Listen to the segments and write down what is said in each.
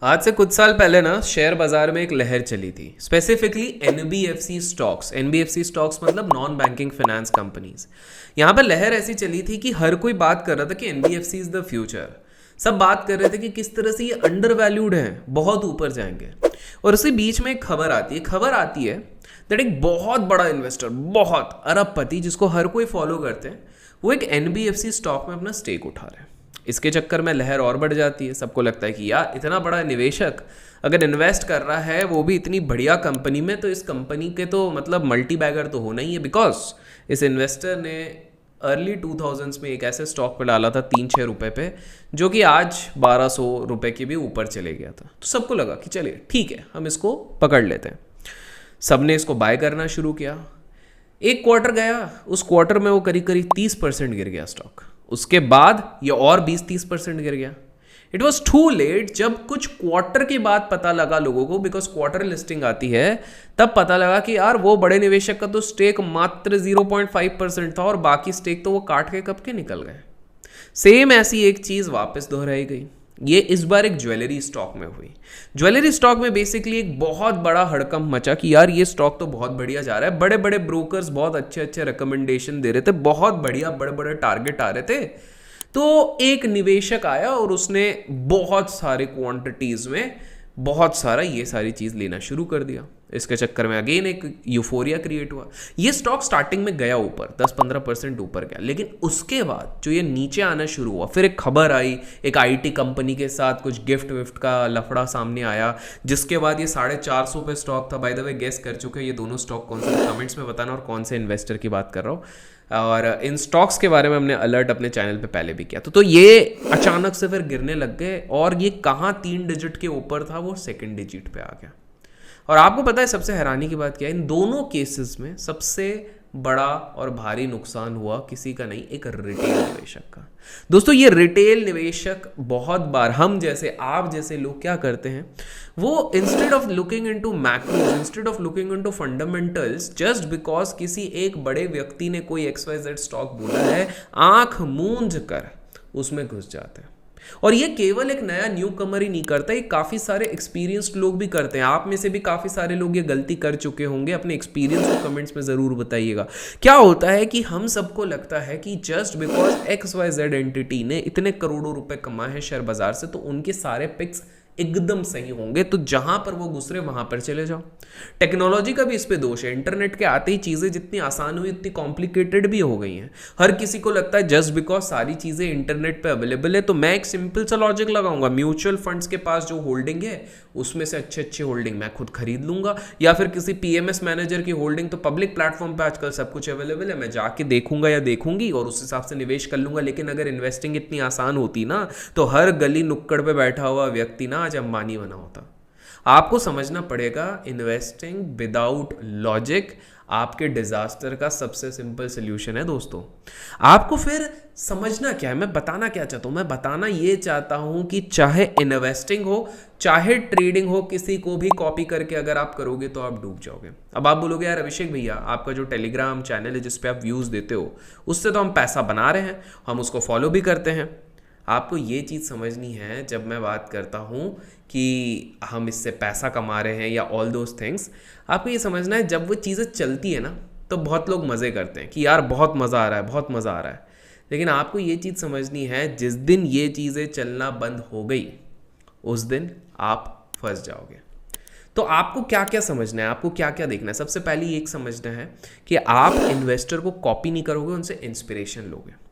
आज से कुछ साल पहले ना शेयर बाजार में एक लहर चली थी, specifically NBFC stocks. NBFC stocks मतलब नॉन बैंकिंग फाइनेंस कंपनीज। यहाँ पर लहर ऐसी चली थी कि हर कोई बात कर रहा था कि एनबीएफसी इज द फ्यूचर। सब बात कर रहे थे कि किस तरह से ये अंडर वैल्यूड है, बहुत ऊपर जाएंगे। और उसी बीच में एक खबर आती है दैट एक बहुत बड़ा इन्वेस्टर, बहुत अरबपति जिसको हर कोई फॉलो करते हैं, वो एक एनबीएफसी स्टॉक में अपना स्टेक उठा रहे हैं। इसके चक्कर में लहर और बढ़ जाती है। सबको लगता है कि यार इतना बड़ा निवेशक अगर इन्वेस्ट कर रहा है, वो भी इतनी बढ़िया कंपनी में, तो इस कंपनी के तो मतलब मल्टी बैगर तो होना ही है। बिकॉज इस इन्वेस्टर ने अर्ली 2000s में एक ऐसे स्टॉक पे डाला था 3-6 रुपए पे, जो कि आज 1200 रुपए के भी ऊपर चले गया था। तो सबको लगा कि चलिए ठीक है, हम इसको पकड़ लेते हैं। सबने इसको बाय करना शुरू किया। एक क्वार्टर गया, उस क्वार्टर में वो करीब करीब 30% गिर गया स्टॉक। उसके बाद ये और 20-30% गिर गया। It was too late. जब कुछ क्वार्टर के बाद पता लगा लोगों को, बिकॉज क्वार्टर लिस्टिंग आती है, तब पता लगा कि यार वो बड़े निवेशक का तो स्टेक मात्र 0.5% था और बाकी स्टेक तो वो काट के कब के निकल गए। सेम ऐसी एक चीज वापस दोहराई गई। ये इस बार एक ज्वेलरी स्टॉक में हुई। ज्वेलरी स्टॉक में बेसिकली एक बहुत बड़ा हड़कंप मचा कि यार ये स्टॉक तो बहुत बढ़िया जा रहा है। बड़े बड़े ब्रोकर्स बहुत अच्छे अच्छे रिकमेंडेशन दे रहे थे, बहुत बढ़िया बड़े बड़े टारगेट आ रहे थे। तो एक निवेशक आया और उसने बहुत सारे क्वांटिटीज में बहुत सारा ये सारी चीज लेना शुरू कर दिया। इसके चक्कर में अगेन एक यूफोरिया क्रिएट हुआ। ये स्टॉक स्टार्टिंग में गया ऊपर 10-15% ऊपर गया, लेकिन उसके बाद जो ये नीचे आना शुरू हुआ, फिर एक खबर आई एक आईटी कंपनी के साथ कुछ गिफ्ट विफ्ट का लफड़ा सामने आया, जिसके बाद ये 450 पे स्टॉक था। बाय द वे गेस कर चुके हैं ये दोनों स्टॉक कौन से, कमेंट्स में बताना और कौन से इन्वेस्टर की बात कर रहा हूँ। और इन स्टॉक्स के बारे में हमने अलर्ट अपने चैनल पे पहले भी किया तो ये अचानक से फिर गिरने लग गए। और ये कहाँ 3 डिजिट के ऊपर था, वो 2nd डिजिट पे आ गया। और आपको पता है सबसे हैरानी की बात क्या है, इन दोनों केसेस में सबसे बड़ा और भारी नुकसान हुआ किसी का नहीं, एक रिटेल निवेशक का। दोस्तों ये रिटेल निवेशक बहुत बार हम जैसे, आप जैसे लोग क्या करते हैं, वो instead of looking into macros, instead of looking into fundamentals, just because किसी एक बड़े व्यक्ति ने कोई XYZ स्टॉक बोला है, आंख मूंझ कर उसमें घुस जाते हैं। और ये केवल एक नया न्यू कमर ही नहीं करता, ये काफ़ी सारे एक्सपीरियंस्ड लोग भी करते हैं। आप में से भी काफ़ी सारे लोग ये गलती कर चुके होंगे। अपने एक्सपीरियंस को कमेंट्स में ज़रूर बताइएगा। क्या होता है कि हम सबको लगता है कि जस्ट बिकॉज XYZ एंटिटी ने इतने करोड़ों रुपए कमाए हैं शेयर बाजार से, तो उनके सारे पिक्स एकदम सही होंगे, तो जहां पर वो गुजरे वहां पर चले जाओ। टेक्नोलॉजी का भी इस पे दोष है। इंटरनेट के आते ही चीजें जितनी आसान हुई उतनी कॉम्प्लिकेटेड भी हो गई हैं। हर किसी को लगता है जस्ट बिकॉज सारी चीजें इंटरनेट पे अवेलेबल है, तो मैं एक सिंपल सा लॉजिक लगाऊंगा, म्यूचुअल फंड्स के पास जो होल्डिंग है उसमें से अच्छे अच्छे होल्डिंग मैं खुद खरीद लूंगा, या फिर किसी PMS मैनेजर की होल्डिंग, तो पब्लिक प्लेटफॉर्म पे आजकल सब कुछ अवेलेबल है, मैं जाके देखूंगा या देखूंगी और उस हिसाब से निवेश कर लूंगा। लेकिन अगर इन्वेस्टिंग इतनी आसान होती ना, तो हर गली नुक्कड़ पे बैठा हुआ व्यक्ति ना आज अंबानी बना होता। आपको समझना पड़ेगा, इन्वेस्टिंग विदाउट लॉजिक आपके डिजास्टर का सबसे सिंपल सोल्यूशन है। दोस्तों आपको फिर समझना क्या है, मैं बताना क्या चाहता हूं, मैं बताना ये चाहता हूं कि चाहे इन्वेस्टिंग हो चाहे ट्रेडिंग हो, किसी को भी कॉपी करके अगर आप करोगे तो आप डूब जाओगे। अब आप बोलोगे यार अभिषेक भैया, आपका जो टेलीग्राम चैनल है जिस पे आप व्यूज देते हो, उससे तो हम पैसा बना रहे हैं, हम उसको फॉलो भी करते हैं। आपको ये चीज़ समझनी है, जब मैं बात करता हूँ कि हम इससे पैसा कमा रहे हैं या ऑल दोज थिंग्स, आपको ये समझना है जब वो चीज़ें चलती है ना, तो बहुत लोग मज़े करते हैं कि यार बहुत मज़ा आ रहा है, बहुत मज़ा आ रहा है। लेकिन आपको ये चीज़ समझनी है, जिस दिन ये चीज़ें चलना बंद हो गई उस दिन आप फंस जाओगे। तो आपको क्या क्या समझना है, आपको क्या क्या देखना है। सबसे पहले एक समझना है कि आप इन्वेस्टर को कॉपी नहीं करोगे, उनसे इंस्पिरेशन लोगे।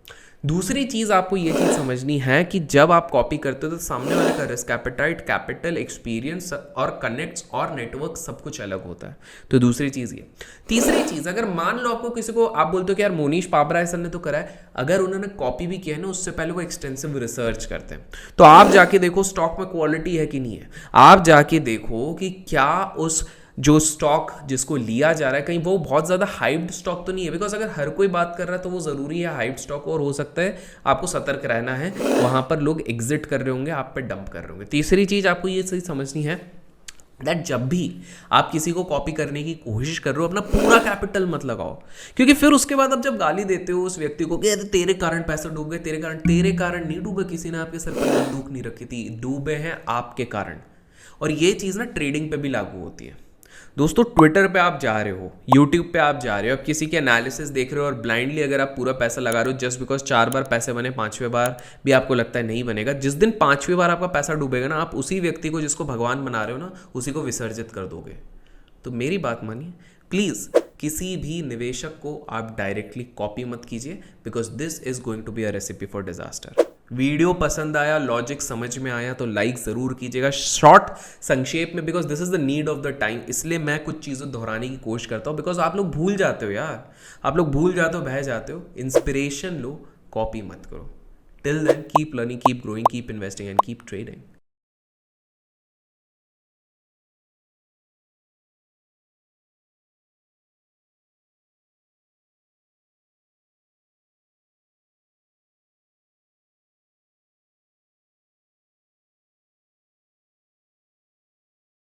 दूसरी चीज आपको ये चीज समझनी है कि जब आप कॉपी करते हो तो सामने वाले का रिस्क एपेटाइट, कैपिटल, एक्सपीरियंस और कनेक्ट्स और नेटवर्क सब कुछ अलग होता है। तो दूसरी चीज ये। तीसरी चीज, अगर मान लो आपको किसी को, आप बोलते हो कि यार मोनीश पाबराय सर ने तो करा है, अगर उन्होंने कॉपी भी किया है ना, उससे पहले वो एक्सटेंसिव रिसर्च करते हैं। तो आप जाके देखो स्टॉक में क्वालिटी है कि नहीं है। आप जाके देखो कि क्या उस जो स्टॉक जिसको लिया जा रहा है, कहीं वो बहुत ज़्यादा हाइप्ड स्टॉक तो नहीं है। बिकॉज अगर हर कोई बात कर रहा है तो वो ज़रूरी है हाइप्ड स्टॉक, और हो सकता है आपको सतर्क रहना है, वहाँ पर लोग एग्जिट कर रहे होंगे, आप पे डंप कर रहे होंगे। तीसरी चीज़ आपको ये सही समझनी है दैट जब भी आप किसी को कॉपी करने की कोशिश कर रहे हो, अपना पूरा कैपिटल मत लगाओ, क्योंकि फिर उसके बाद आप जब गाली देते हो उस व्यक्ति को कि तेरे कारण पैसा डूब गए, तेरे कारण नहीं डूबे, किसी ने आपके सर पर बंदूक नहीं रखी थी, डूबे हैं आपके कारण। और ये चीज़ ना ट्रेडिंग पे भी लागू होती है। दोस्तों ट्विटर पे आप जा रहे हो, यूट्यूब पे आप जा रहे हो, आप किसी के एनालिसिस देख रहे हो और ब्लाइंडली अगर आप पूरा पैसा लगा रहे हो जस्ट बिकॉज 4 बार पैसे बने, 5वें बार भी आपको लगता है नहीं बनेगा, जिस दिन 5वीं बार आपका पैसा डूबेगा ना, आप उसी व्यक्ति को जिसको भगवान बना रहे हो ना, उसी को विसर्जित कर दोगे। तो मेरी बात मानिए प्लीज़, किसी भी निवेशक को आप डायरेक्टली कॉपी मत कीजिए, because this is going to be a recipe for disaster. Video पसंद आया, लॉजिक समझ में आया तो लाइक ज़रूर कीजिएगा, शॉर्ट संक्षेप में, because this is the need of the time. इसलिए मैं कुछ चीज़ें दोहराने की कोशिश करता हूँ, बिकॉज आप लोग भूल जाते हो यार, आप लोग भूल जाते हो, बह जाते हो। इंस्पिरेशन लो, कॉपी मत करो। Till then keep learning, keep growing, keep investing and keep trading.